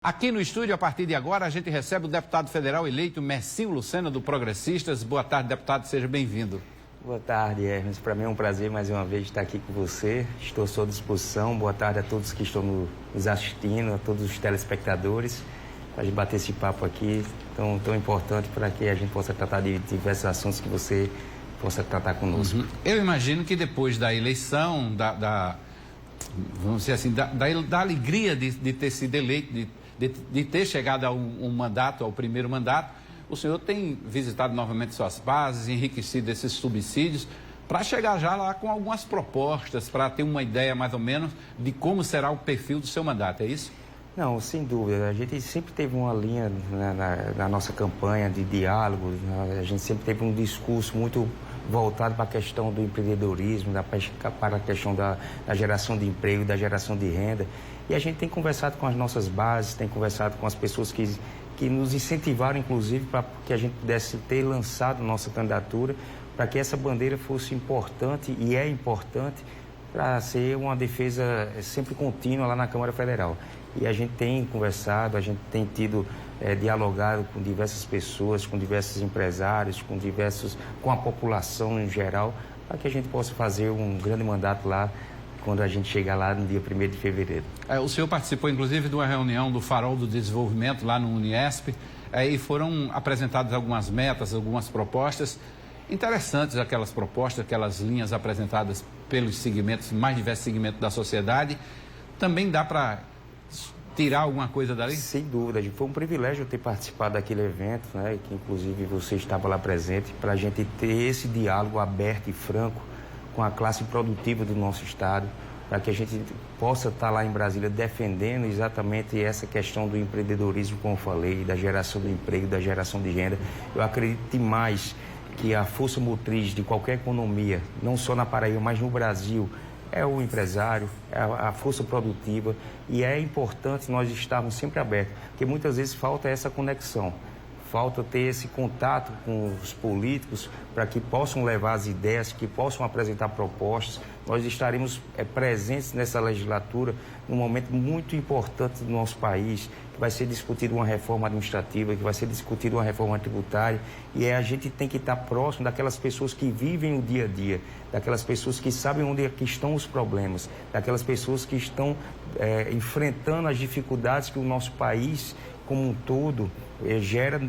Aqui no estúdio, a partir de agora, a gente recebe o deputado federal eleito Mercinho Lucena, do Progressistas. Boa tarde, deputado, seja bem-vindo. Boa tarde, Hermes. Para mim é um prazer mais uma vez estar aqui com você. Estou à sua disposição. Boa tarde a todos que estão nos assistindo, a todos os telespectadores, para a gente bater esse papo aqui tão importante para que a gente possa tratar de diversos assuntos que você possa tratar conosco. Eu imagino que depois da eleição, vamos dizer assim, da alegria de ter sido eleito, de ter chegado a um mandato, ao primeiro mandato, o senhor tem visitado novamente suas bases, enriquecido esses subsídios, para chegar já lá com algumas propostas, para ter uma ideia mais ou menos de como será o perfil do seu mandato, é isso? Não, sem dúvida. A gente sempre teve uma linha na nossa campanha de diálogo, né? A gente sempre teve um discurso muito voltado para a questão do empreendedorismo, para a questão da geração de emprego, da geração de renda. E a gente tem conversado com as nossas bases, tem conversado com as pessoas que nos incentivaram, inclusive, para que a gente pudesse ter lançado nossa candidatura, para que essa bandeira fosse importante, e é importante, para ser uma defesa sempre contínua lá na Câmara Federal. E a gente tem conversado, a gente tem dialogado com diversas pessoas, com diversos empresários, com a população em geral, para que a gente possa fazer um grande mandato lá, quando a gente chegar lá no dia 1º de fevereiro. O senhor participou, inclusive, de uma reunião do Farol do Desenvolvimento lá no Uniesp, e foram apresentadas algumas metas, algumas propostas. Interessantes aquelas propostas, aquelas linhas apresentadas pelos segmentos, mais diversos segmentos da sociedade. Também dá para tirar alguma coisa dali? Sem dúvida, foi um privilégio ter participado daquele evento, né, que inclusive você estava lá presente, para a gente ter esse diálogo aberto e franco com a classe produtiva do nosso estado, para que a gente possa estar lá em Brasília defendendo exatamente essa questão do empreendedorismo, como eu falei, da geração do emprego, da geração de renda. Eu acredito demais que a força motriz de qualquer economia, não só na Paraíba, mas no Brasil, é o empresário, é a força produtiva, e é importante nós estarmos sempre abertos, porque muitas vezes falta essa conexão, falta ter esse contato com os políticos para que possam levar as ideias, que possam apresentar propostas. Nós estaremos presentes nessa legislatura num momento muito importante do nosso país, que vai ser discutida uma reforma administrativa, que vai ser discutida uma reforma tributária, e a gente tem que estar próximo daquelas pessoas que vivem o dia a dia, daquelas pessoas que sabem onde é que estão os problemas, daquelas pessoas que estão enfrentando as dificuldades que o nosso país como um todo gera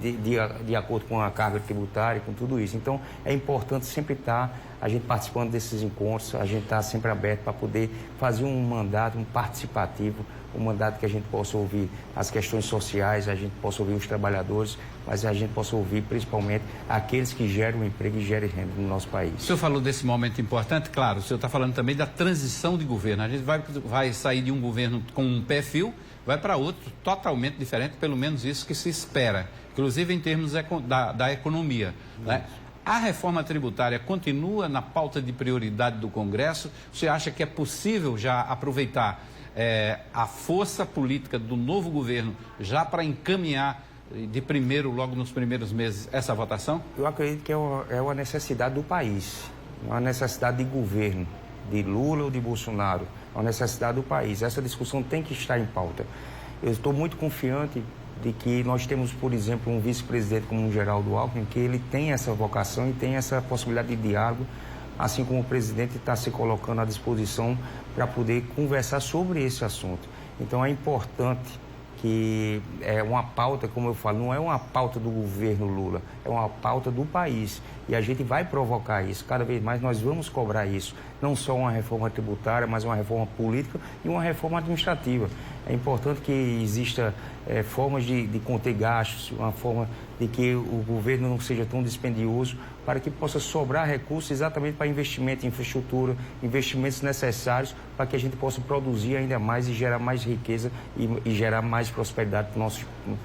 de acordo com a carga tributária, com tudo isso. Então, é importante sempre estar a gente participando desses encontros, a gente estar sempre aberto para poder fazer um mandato, um participativo, um mandato que a gente possa ouvir as questões sociais, a gente possa ouvir os trabalhadores, mas a gente possa ouvir principalmente aqueles que geram emprego e geram renda no nosso país. O senhor falou desse momento importante, claro, o senhor está falando também da transição de governo. A gente vai sair de um governo com um perfil, vai para outro totalmente diferente, pelo menos isso que se espera, inclusive em termos da economia, né? A reforma tributária continua na pauta de prioridade do Congresso? Você acha que é possível já aproveitar a força política do novo governo já para encaminhar logo nos primeiros meses, essa votação? Eu acredito que é uma necessidade do país, uma necessidade de governo, de Lula ou de Bolsonaro, é uma necessidade do país. Essa discussão tem que estar em pauta. Eu estou muito confiante de que nós temos, por exemplo, um vice-presidente como o Geraldo Alckmin, que ele tem essa vocação e tem essa possibilidade de diálogo, assim como o presidente está se colocando à disposição para poder conversar sobre esse assunto. Então é importante que é uma pauta, como eu falo, não é uma pauta do governo Lula, é uma pauta do país. E a gente vai provocar isso, cada vez mais nós vamos cobrar isso. Não só uma reforma tributária, mas uma reforma política e uma reforma administrativa. É importante que exista formas de conter gastos, uma forma de que o governo não seja tão dispendioso, para que possa sobrar recursos exatamente para investimento em infraestrutura, investimentos necessários para que a gente possa produzir ainda mais e gerar mais riqueza e gerar mais prosperidade para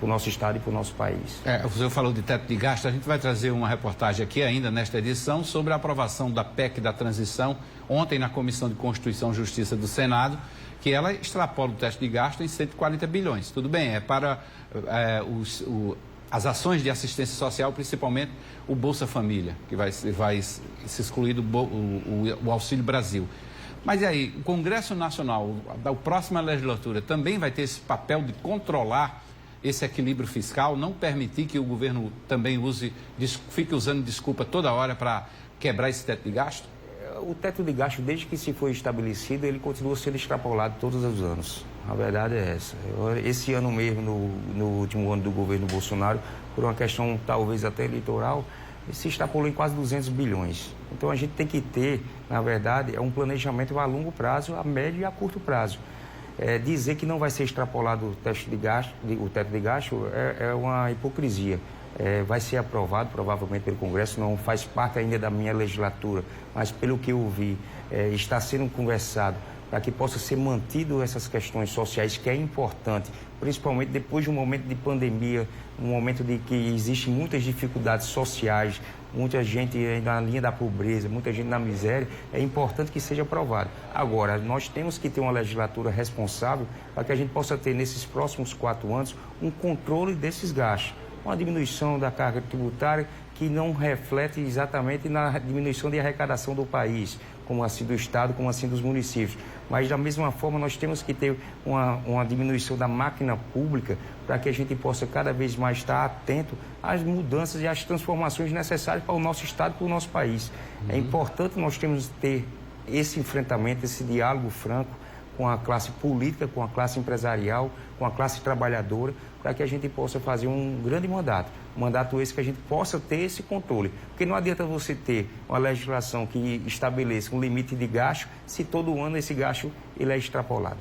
o nosso estado e para o nosso país. O senhor falou de teto de gasto, a gente vai trazer uma reportagem aqui ainda nesta edição sobre a aprovação da PEC da transição, ontem na Comissão de Constituição e Justiça do Senado, que ela extrapola o teto de gasto em 140 bilhões. Tudo bem, é para as ações de assistência social, principalmente o Bolsa Família, que vai se excluir o Auxílio Brasil. Mas e aí, o Congresso Nacional, da próxima legislatura, também vai ter esse papel de controlar esse equilíbrio fiscal, não permitir que o governo também fique usando desculpa toda hora para quebrar esse teto de gasto? O teto de gasto, desde que se foi estabelecido, ele continua sendo extrapolado todos os anos. A verdade é essa. Esse ano mesmo, no último ano do governo Bolsonaro, por uma questão talvez até eleitoral, se extrapolou em quase 200 bilhões. Então a gente tem que ter, na verdade, um planejamento a longo prazo, a médio e a curto prazo. Dizer que não vai ser extrapolado o teto de gasto é uma hipocrisia. Vai ser aprovado provavelmente pelo Congresso, não faz parte ainda da minha legislatura, mas pelo que eu vi, está sendo conversado para que possa ser mantido essas questões sociais, que é importante, principalmente depois de um momento de pandemia, um momento de que existem muitas dificuldades sociais, muita gente na linha da pobreza, muita gente na miséria, é importante que seja aprovado. Agora, nós temos que ter uma legislatura responsável para que a gente possa ter, nesses próximos 4 anos, um controle desses gastos. Uma diminuição da carga tributária que não reflete exatamente na diminuição de arrecadação do país, como assim do Estado, como assim dos municípios. Mas, da mesma forma, nós temos que ter uma diminuição da máquina pública para que a gente possa cada vez mais estar atento às mudanças e às transformações necessárias para o nosso Estado e para o nosso país. É importante nós termos ter esse enfrentamento, esse diálogo franco com a classe política, com a classe empresarial, com a classe trabalhadora, para que a gente possa fazer um grande mandato. Um mandato esse que a gente possa ter esse controle. Porque não adianta você ter uma legislação que estabeleça um limite de gasto se todo ano esse gasto ele é extrapolado.